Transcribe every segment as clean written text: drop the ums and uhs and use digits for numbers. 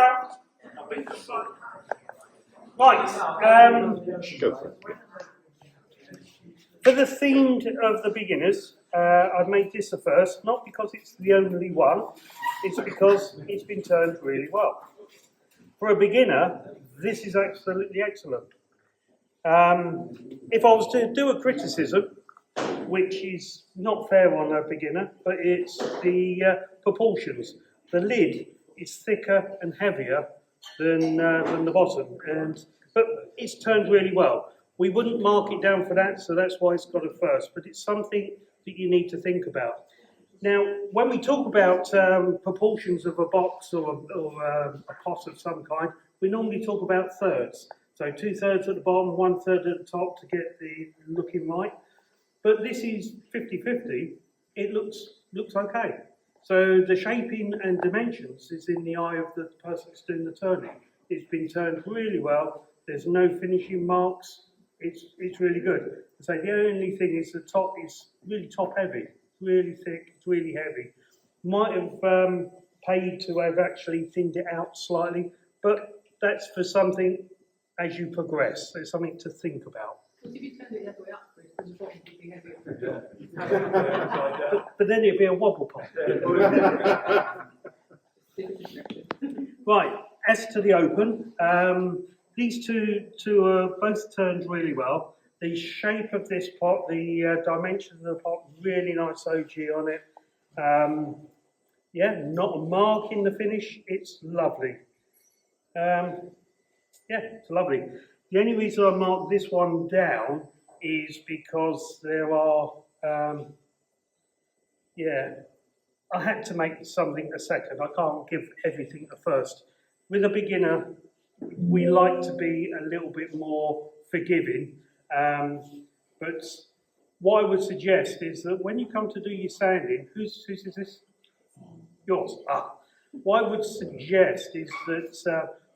about. Right. For the theme of the beginners, I've made this the first, not because it's the only one, it's because it's been turned really well. For a beginner, this is absolutely excellent. If I was to do a criticism, which is not fair on a beginner, but it's the proportions. The lid is thicker and heavier than the bottom, but it's turned really well. We wouldn't mark it down for that, so that's why it's got a first, but it's something that you need to think about. Now, when we talk about proportions of a box or a pot of some kind, we normally talk about thirds. So 2/3 at the bottom, 1/3 at the top to get the looking right. But this is 50-50. It looks okay. So the shaping and dimensions is in the eye of the person that's doing the turning. It's been turned really well. There's no finishing marks. It's really good. So the only thing is the top is really top heavy. It's really thick. It's really heavy. Might have paid to have actually thinned it out slightly, but that's for something as you progress. There's something to think about. If you turn it the other way up, because the bottom would be heavier. But then it'd be a wobble pot. Right, as to the open, these two are both turned really well. The shape of this pot, the dimensions of the pot, really nice OG on it. Yeah, not a mark in the finish. It's lovely. Yeah, it's lovely. The only reason I marked this one down is because there are, yeah, I had to make something a second. I can't give everything a first. With a beginner, we like to be a little bit more forgiving. But what I would suggest is that when you come to do your sanding, whose is this? Yours. What I would suggest is that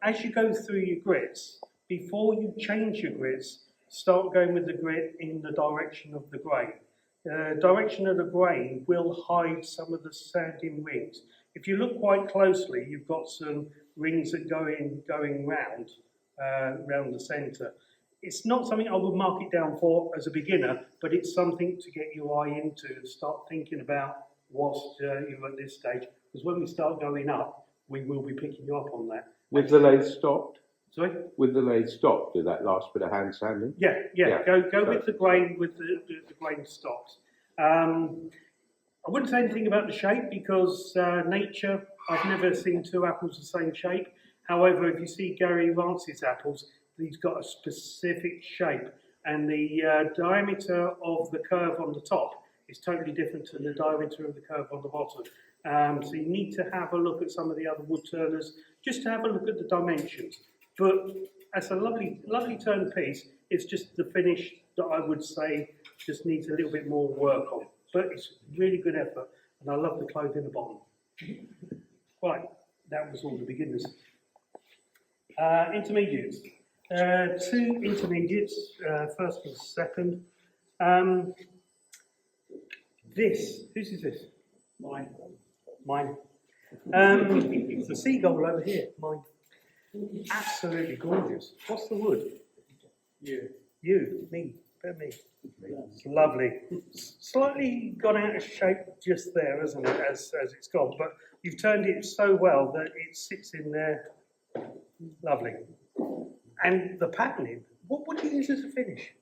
as you go through your grits, before you change your grits, start going with the grit in the direction of the grain. The direction of the grain will hide some of the sanding rings. If you look quite closely, you've got some rings that going round the centre. It's not something I would mark it down for as a beginner, but it's something to get your eye into and start thinking about whilst you're at this stage. Because when we start going up, we will be picking you up on that. With the lathe stopped? Sorry? With the lathe stopped, do that last bit of hand sanding? Yeah. Go with the grain, with the grain stopped. I wouldn't say anything about the shape because nature, I've never seen two apples the same shape. However, if you see Gary Rance's apples, he's got a specific shape, and the diameter of the curve on the top is totally different to the diameter of the curve on the bottom. So you need to have a look at some of the other wood turners, just to have a look at the dimensions. But as a lovely turned piece, it's just the finish that I would say just needs a little bit more work on. But it's really good effort, and I love the clove in the bottom. Right, that was all the beginners. Intermediates. Two intermediates, first and second. Whose is this? Mine. It's a seagull over here, mine. Absolutely gorgeous. What's the wood? Me. It's lovely. Slightly gone out of shape just there, hasn't it, as it's gone, but you've turned it so well that it sits in there. Lovely. And the patterning, what would you use as a finish?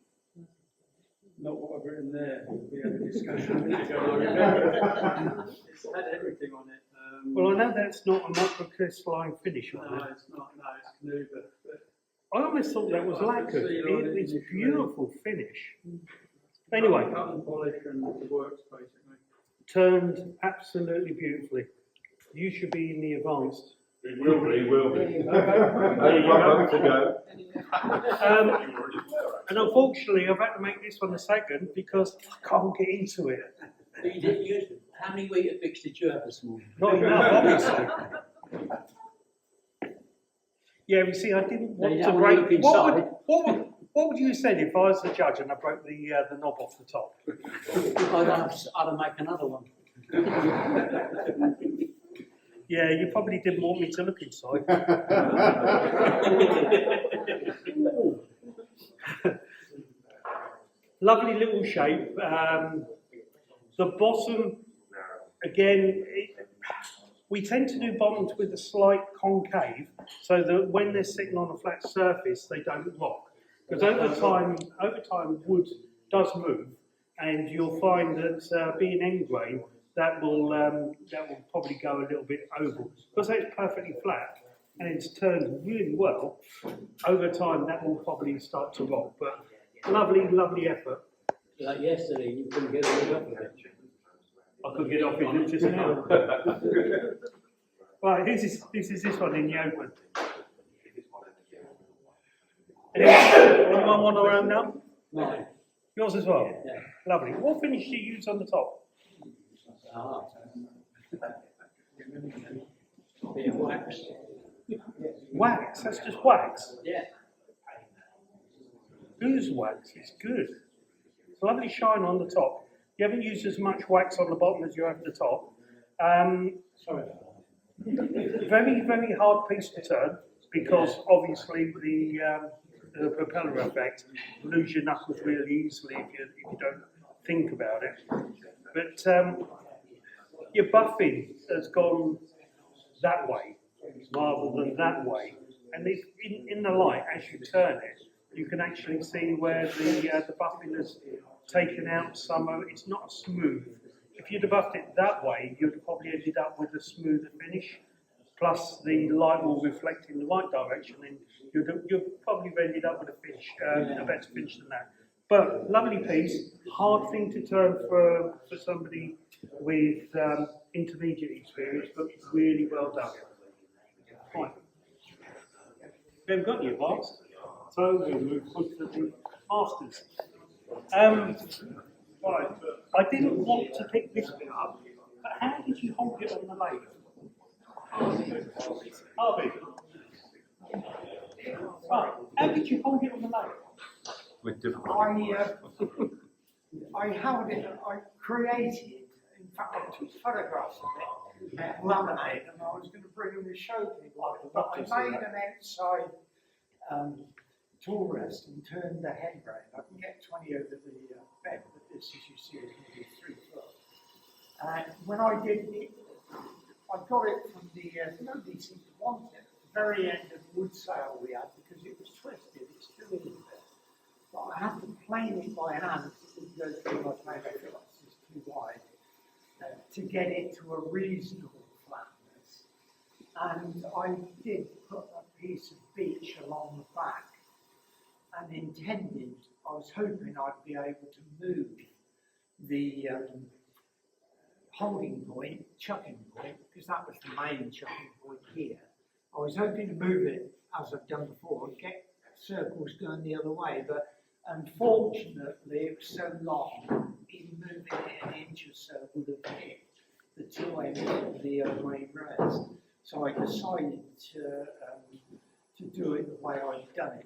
Not what I've written there. We had a discussion a minute ago. I remember. It's had everything on it. Well, I know that's not a microcrystalline finish on it. No, it's not. No, it's canoe, but I almost thought that was lacquered. It's a beautiful finish. Anyway, cut and polish and the works basically. Turned absolutely beautifully. You should be in the advanced. It will be. Only 1 month to go. And unfortunately, I've had to make this one the second because I can't get into it. How many Weetabix bix did you have this morning? Not enough, obviously. Yeah, you see, I didn't want to break. What would you have said if I was the judge and I broke the knob off the top? I'd have make another one. Yeah, you probably didn't want me to look inside. Lovely little shape. The bottom, again, we tend to do bottoms with a slight concave so that when they're sitting on a flat surface, they don't rock. Because over time, wood does move, and you'll find that being end grain, that will probably go a little bit oval. Because it's perfectly flat and it's turned really well, over time that will probably start to rock. But lovely, lovely effort. Like yesterday, you couldn't get it off of it. I could get off it just now. Right, this is this one in the open. Anyone want around now? Mine. Yours as well? Yeah. Lovely. What finish do you use on the top? Ah. Bit of wax. Wax, that's just wax. Yeah. Ooze wax, it's good. It's a lovely shine on the top. You haven't used as much wax on the bottom as you have the top. Sorry. Very, very hard piece to turn because obviously the propeller effect lose your knuckles really easily if you don't think about it. But your buffing has gone that way rather than that way. And in the light, as you turn it, you can actually see where the buffing has taken out some of it. It's not smooth. If you'd have buffed it that way, you'd have probably ended up with a smoother finish. Plus, the light will reflect in the right direction, and you'd probably have ended up with a finish, a better finish than that. But lovely piece, hard thing to turn for somebody with intermediate experience, but really well done. Fine. We haven't got any advanced, so we'll move on to the masters. Right, I didn't want to pick this bit up, but how did you hold it on the lathe? Harvey. Right, how did you hold it on the lathe? With difficulty. I held it, I created, in fact I took photographs of it, laminated, and I was going to bring them to show people, but I made an outside tool rest and turned the head round. I can get 20 over the bed, but this, as you see, is going to be 3 foot. And when I did it, I got it from the, nobody seemed to want it, the very end of wood sail we had, because it was twisted, it still is there. But I had to plane it by hand, because it didn't go through my plane, I feel like this is too wide, to get it to a reasonable flatness. And I did put a piece of beech along the back, and intended, I was hoping I'd be able to move the holding point, chucking point, because that was the main chucking point here. I was hoping to move it, as I've done before, and get circles going the other way, but unfortunately it was so long, even moving it an inch or so would have hit the 2 ends of the main rest. So I decided to do it the way I'd done it.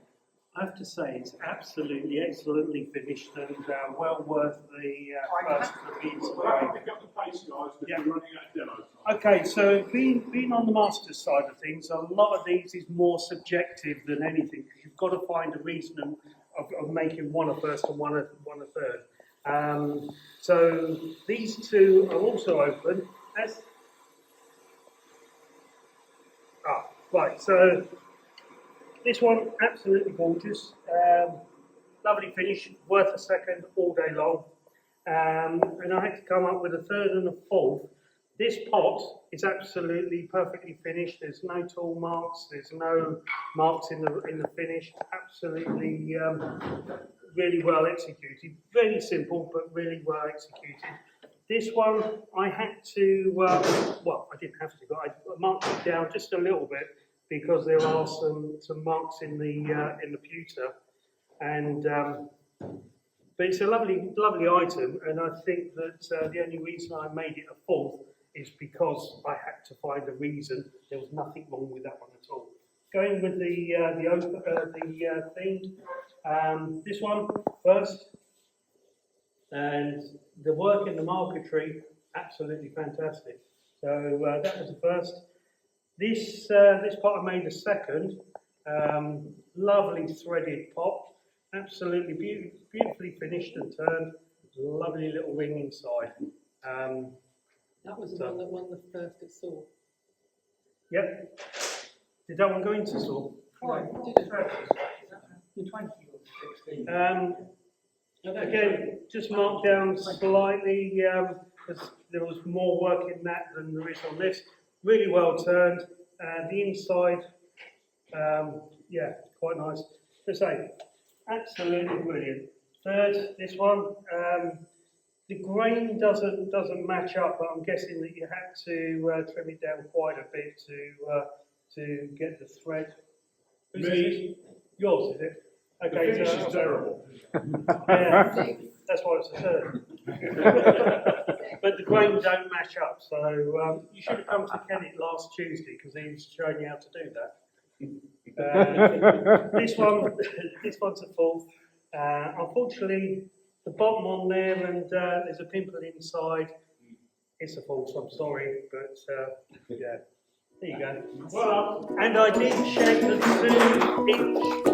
I have to say, it's absolutely excellently finished and well worth the first of the beans. We'll have to pick up the pace, guys, because Yeah. we're running out of demo time. Okay, so being on the master's side of things, a lot of these is more subjective than anything. You've got to find a reason of making one a first and one a third. So these two are also open. Right, so this one, absolutely gorgeous. Lovely finish, worth a second all day long. And I had to come up with a third and a fourth. This pot is absolutely perfectly finished. There's no tool marks. There's no marks in the finish. Absolutely, really well executed. Very simple, but really well executed. This one, I had to, well, I didn't have to, but I marked it down just a little bit because there are some marks in the pewter, and but it's a lovely item, and I think that the only reason I made it a fourth is because I had to find a reason. There was nothing wrong with that one at all. Going with the theme, this one first, and the work in the marquetry, absolutely fantastic. So that was the first. This pot I made a second. Lovely threaded pot, absolutely beautifully finished and turned. Lovely little ring inside. That was the one that won the first at Saw. Yep. Did that one go into Saw? Right, Did it? 20 or 16. Again, just marked down slightly because there was more work in that than there is on this. Really well turned. The inside, yeah, quite nice. To say, absolutely brilliant. Third, this one. The grain doesn't match up, but I'm guessing that you had to trim it down quite a bit to get the thread. Whose is this? Yours, is it? The Okay, finish so is terrible. yeah, that's why it's a third. But the grain don't match up, so you should have come to Kenneth last Tuesday because he was showing you how to do that. This one's a fourth. Unfortunately, the bottom on there and there's a pimple inside. It's a false, I'm sorry, but yeah, there you go. Well, And I did check the 2-inch